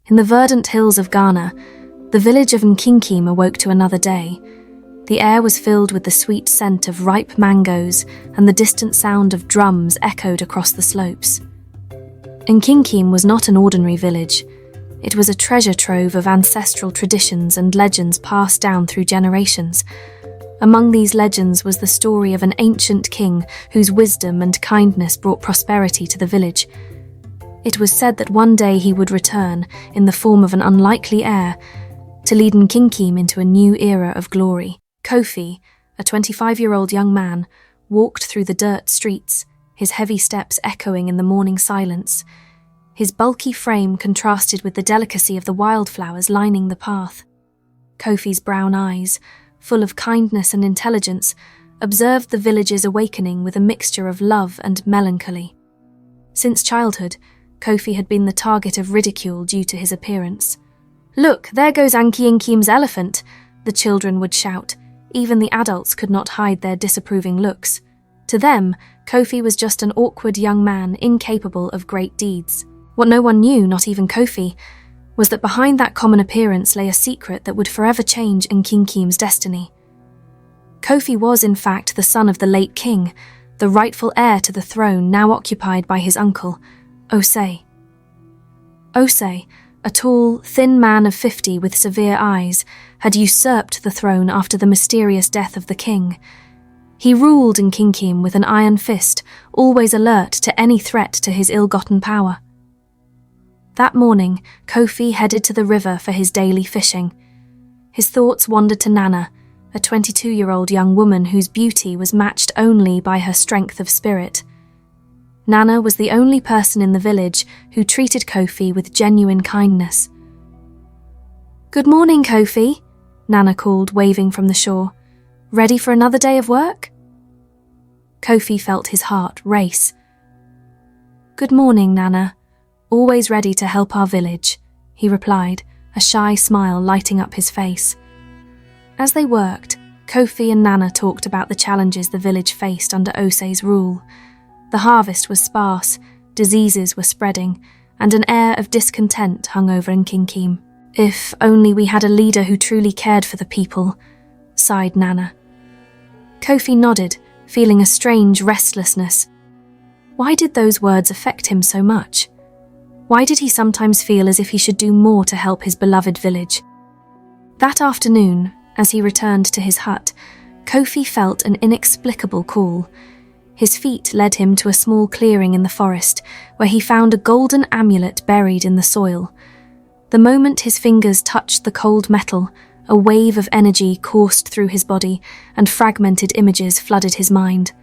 In the verdant hills of Ghana, the village of Nkyinkyim awoke to another day. The air was filled with the sweet scent of ripe mangoes, and the distant sound of drums echoed across the slopes. Nkyinkyim was not an ordinary village. It was a treasure trove of ancestral traditions and legends passed down through generations. Among these legends was the story of an ancient king whose wisdom and kindness brought prosperity to the village. It was said that one day he would return, in the form of an unlikely heir, to lead Nkyinkyim into a new era of glory. Kofi, a 25-year-old young man, walked through the dirt streets, his heavy steps echoing in the morning silence. His bulky frame contrasted with the delicacy of the wildflowers lining the path. Kofi's brown eyes, full of kindness and intelligence, observed the village's awakening with a mixture of love and melancholy. Since childhood, Kofi had been the target of ridicule due to his appearance. "Look, there goes Nkyinkyim's elephant," the children would shout. Even the adults could not hide their disapproving looks. To them, Kofi was just an awkward young man incapable of great deeds. What no one knew, not even Kofi, was that behind that common appearance lay a secret that would forever change Nkyinkyim's destiny. Kofi was, in fact, the son of the late king, the rightful heir to the throne now occupied by his uncle, Osei. Osei, a tall, thin man of 50 with severe eyes, had usurped the throne after the mysterious death of the king. He ruled Nkyinkyim with an iron fist, always alert to any threat to his ill-gotten power. That morning, Kofi headed to the river for his daily fishing. His thoughts wandered to Nana, a 22-year-old young woman whose beauty was matched only by her strength of spirit. Nana was the only person in the village who treated Kofi with genuine kindness. "Good morning, Kofi," Nana called, waving from the shore. "Ready for another day of work?" Kofi felt his heart race. "Good morning, Nana. Always ready to help our village," he replied, a shy smile lighting up his face. As they worked, Kofi and Nana talked about the challenges the village faced under Osei's rule. The harvest was sparse, diseases were spreading, and an air of discontent hung over Nkyinkyim. "If only we had a leader who truly cared for the people," sighed Nana. Kofi nodded, feeling a strange restlessness. Why did those words affect him so much? Why did he sometimes feel as if he should do more to help his beloved village? That afternoon, as he returned to his hut, Kofi felt an inexplicable call. His feet led him to a small clearing in the forest, where he found a golden amulet buried in the soil. The moment his fingers touched the cold metal, a wave of energy coursed through his body, and fragmented images flooded his mind.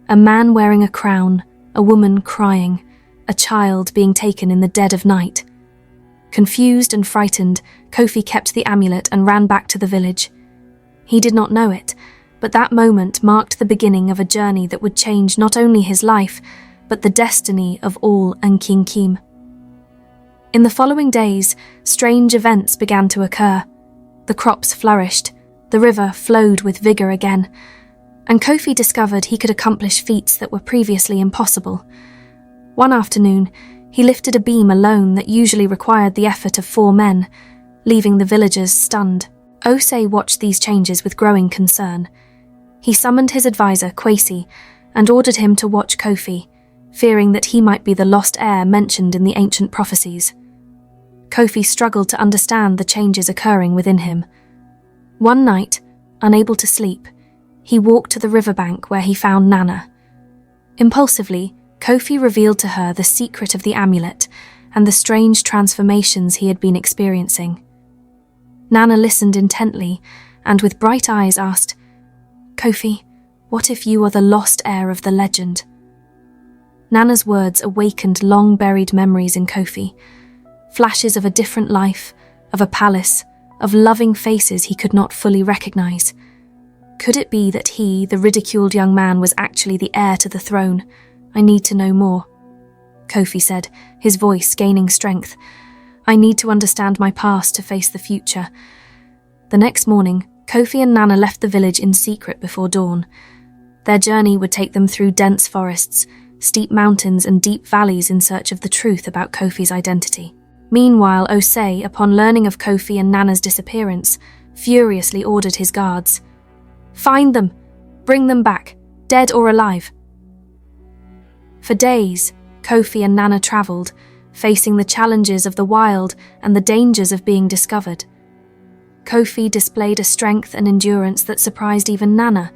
A man wearing a crown, a woman crying, a child being taken in the dead of night. Confused and frightened, Kofi kept the amulet and ran back to the village. He did not know it, but that moment marked the beginning of a journey that would change not only his life, but the destiny of all Nkyinkyim. In the following days, strange events began to occur. The crops flourished, the river flowed with vigor again, and Kofi discovered he could accomplish feats that were previously impossible. One afternoon, he lifted a beam alone that usually required the effort of 4 men, leaving the villagers stunned. Osei watched these changes with growing concern. He summoned his advisor, Kofi, and ordered him to watch Kofi, fearing that he might be the lost heir mentioned in the ancient prophecies. Kofi struggled to understand the changes occurring within him. One night, unable to sleep, he walked to the riverbank where he found Nana. Impulsively, Kofi revealed to her the secret of the amulet and the strange transformations he had been experiencing. Nana listened intently and with bright eyes asked, "Kofi, what if you are the lost heir of the legend?" Nana's words awakened long-buried memories in Kofi, flashes of a different life, of a palace, of loving faces he could not fully recognize. Could it be that he, the ridiculed young man, was actually the heir to the throne? "I need to know more," Kofi said, his voice gaining strength. "I need to understand my past to face the future." The next morning, Kofi and Nana left the village in secret before dawn. Their journey would take them through dense forests, steep mountains and deep valleys in search of the truth about Kofi's identity. Meanwhile, Osei, upon learning of Kofi and Nana's disappearance, furiously ordered his guards, "Find them! Bring them back, dead or alive!" For days, Kofi and Nana travelled, facing the challenges of the wild and the dangers of being discovered. Kofi displayed a strength and endurance that surprised even Nana.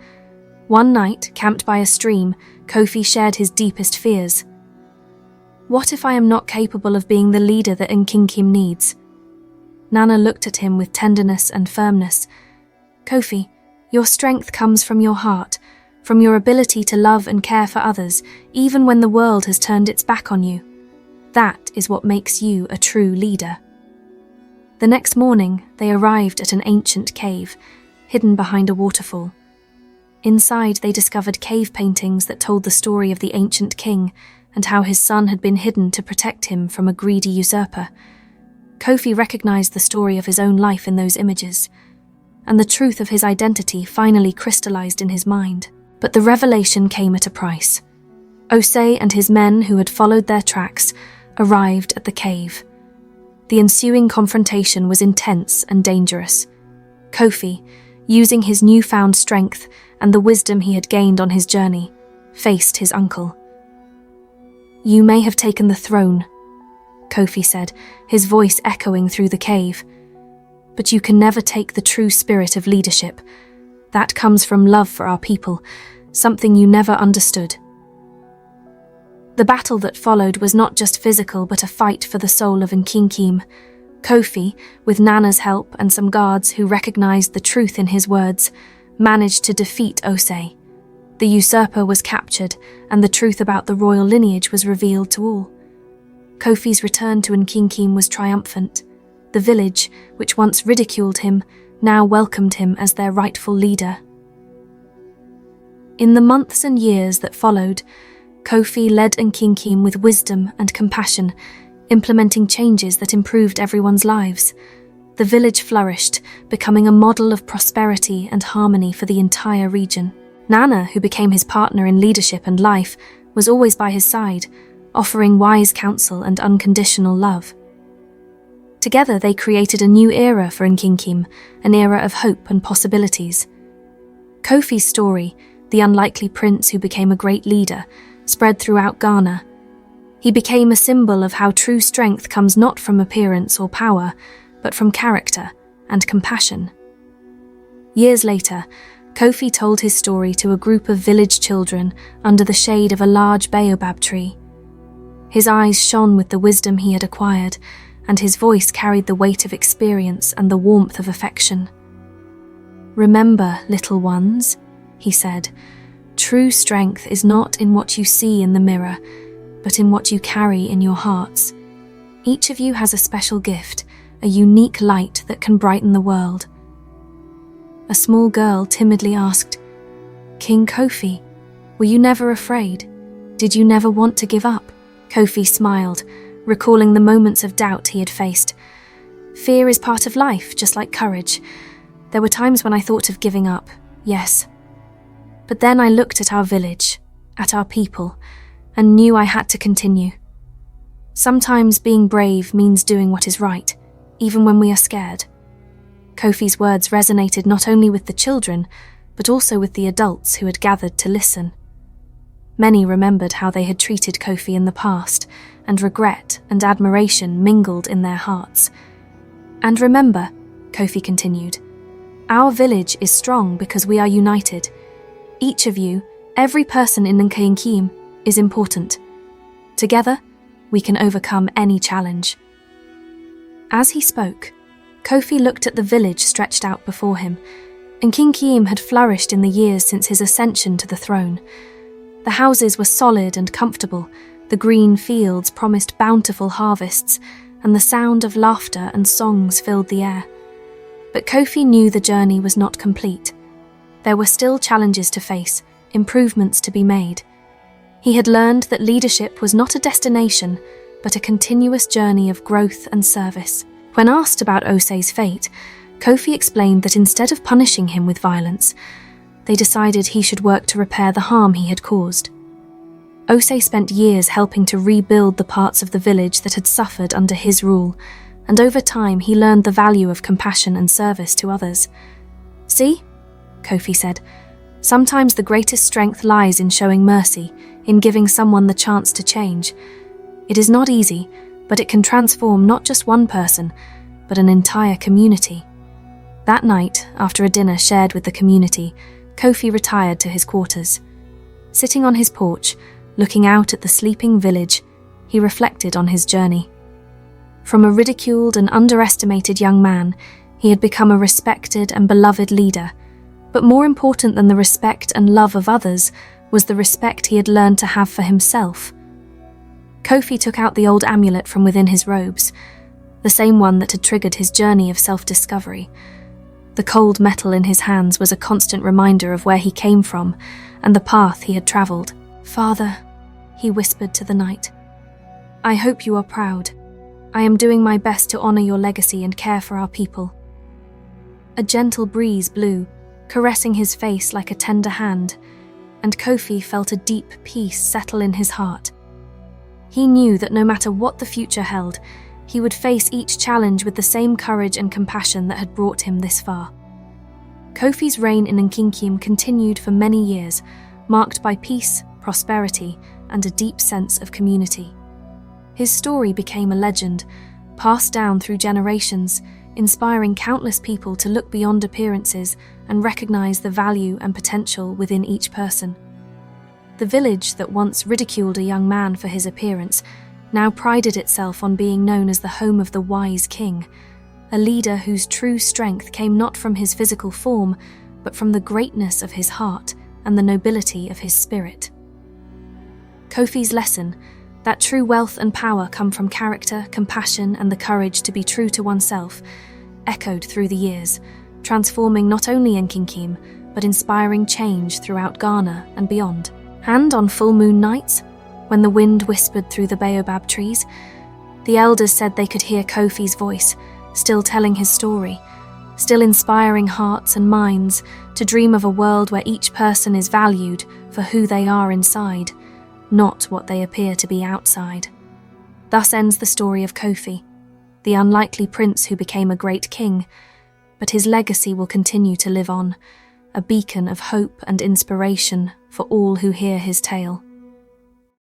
One night, camped by a stream, Kofi shared his deepest fears. "What if I am not capable of being the leader that Nkyinkyim needs?" Nana looked at him with tenderness and firmness. "Kofi, your strength comes from your heart, from your ability to love and care for others, even when the world has turned its back on you. That is what makes you a true leader." The next morning, they arrived at an ancient cave, hidden behind a waterfall. Inside, they discovered cave paintings that told the story of the ancient king and how his son had been hidden to protect him from a greedy usurper. Kofi recognized the story of his own life in those images, and the truth of his identity finally crystallized in his mind. But the revelation came at a price. Osei and his men who had followed their tracks arrived at the cave. The ensuing confrontation was intense and dangerous. Kofi, using his newfound strength and the wisdom he had gained on his journey, faced his uncle. "You may have taken the throne," Kofi said, his voice echoing through the cave. "But you can never take the true spirit of leadership. That comes from love for our people, something you never understood." The battle that followed was not just physical but a fight for the soul of Nkyinkyim. Kofi, with Nana's help and some guards who recognized the truth in his words, managed to defeat Osei. The usurper was captured, and the truth about the royal lineage was revealed to all. Kofi's return to Nkyinkyim was triumphant. The village, which once ridiculed him, now welcomed him as their rightful leader. In the months and years that followed, Kofi led Nkyinkyim with wisdom and compassion, implementing changes that improved everyone's lives. The village flourished, becoming a model of prosperity and harmony for the entire region. Nana, who became his partner in leadership and life, was always by his side, offering wise counsel and unconditional love. Together they created a new era for Nkyinkyim, an era of hope and possibilities. Kofi's story, the unlikely prince who became a great leader, spread throughout Ghana. He became a symbol of how true strength comes not from appearance or power, but from character and compassion. Years later, Kofi told his story to a group of village children under the shade of a large baobab tree. His eyes shone with the wisdom he had acquired, and his voice carried the weight of experience and the warmth of affection. "Remember, little ones," he said, "true strength is not in what you see in the mirror, but in what you carry in your hearts. Each of you has a special gift, a unique light that can brighten the world." A small girl timidly asked, "King Kofi, were you never afraid? Did you never want to give up?" Kofi smiled, recalling the moments of doubt he had faced. "Fear is part of life, just like courage. There were times when I thought of giving up, yes. But then I looked at our village, at our people, and knew I had to continue. Sometimes being brave means doing what is right, even when we are scared." Kofi's words resonated not only with the children, but also with the adults who had gathered to listen. Many remembered how they had treated Kofi in the past, and regret and admiration mingled in their hearts. "And remember," Kofi continued, "our village is strong because we are united. Each of you, every person in Nkyinkyim, is important. Together, we can overcome any challenge." As he spoke, Kofi looked at the village stretched out before him. Nkyinkyim had flourished in the years since his ascension to the throne. The houses were solid and comfortable, the green fields promised bountiful harvests, and the sound of laughter and songs filled the air. But Kofi knew the journey was not complete. There were still challenges to face, improvements to be made. He had learned that leadership was not a destination, but a continuous journey of growth and service. When asked about Osei's fate, Kofi explained that instead of punishing him with violence, they decided he should work to repair the harm he had caused. Osei spent years helping to rebuild the parts of the village that had suffered under his rule, and over time he learned the value of compassion and service to others. "See?" Kofi said. "Sometimes the greatest strength lies in showing mercy, in giving someone the chance to change. It is not easy, but it can transform not just one person, but an entire community." That night, after a dinner shared with the community, Kofi retired to his quarters. Sitting on his porch, looking out at the sleeping village, he reflected on his journey. From a ridiculed and underestimated young man, he had become a respected and beloved leader. But more important than the respect and love of others was the respect he had learned to have for himself. Kofi took out the old amulet from within his robes, the same one that had triggered his journey of self-discovery. The cold metal in his hands was a constant reminder of where he came from and the path he had travelled. "Father," he whispered to the night, "I hope you are proud. I am doing my best to honour your legacy and care for our people." A gentle breeze blew, caressing his face like a tender hand, and Kofi felt a deep peace settle in his heart. He knew that no matter what the future held, he would face each challenge with the same courage and compassion that had brought him this far. Kofi's reign in Nkyinkyim continued for many years, marked by peace, prosperity, and a deep sense of community. His story became a legend, passed down through generations, inspiring countless people to look beyond appearances and recognize the value and potential within each person. The village that once ridiculed a young man for his appearance now prided itself on being known as the home of the wise king, a leader whose true strength came not from his physical form, but from the greatness of his heart and the nobility of his spirit. Kofi's lesson, that true wealth and power come from character, compassion, and the courage to be true to oneself, echoed through the years, transforming not only Nkyinkyim, but inspiring change throughout Ghana and beyond. And on full moon nights, when the wind whispered through the baobab trees, the elders said they could hear Kofi's voice, still telling his story, still inspiring hearts and minds to dream of a world where each person is valued for who they are inside, not what they appear to be outside. Thus ends the story of Kofi, the unlikely prince who became a great king, but his legacy will continue to live on, a beacon of hope and inspiration for all who hear his tale.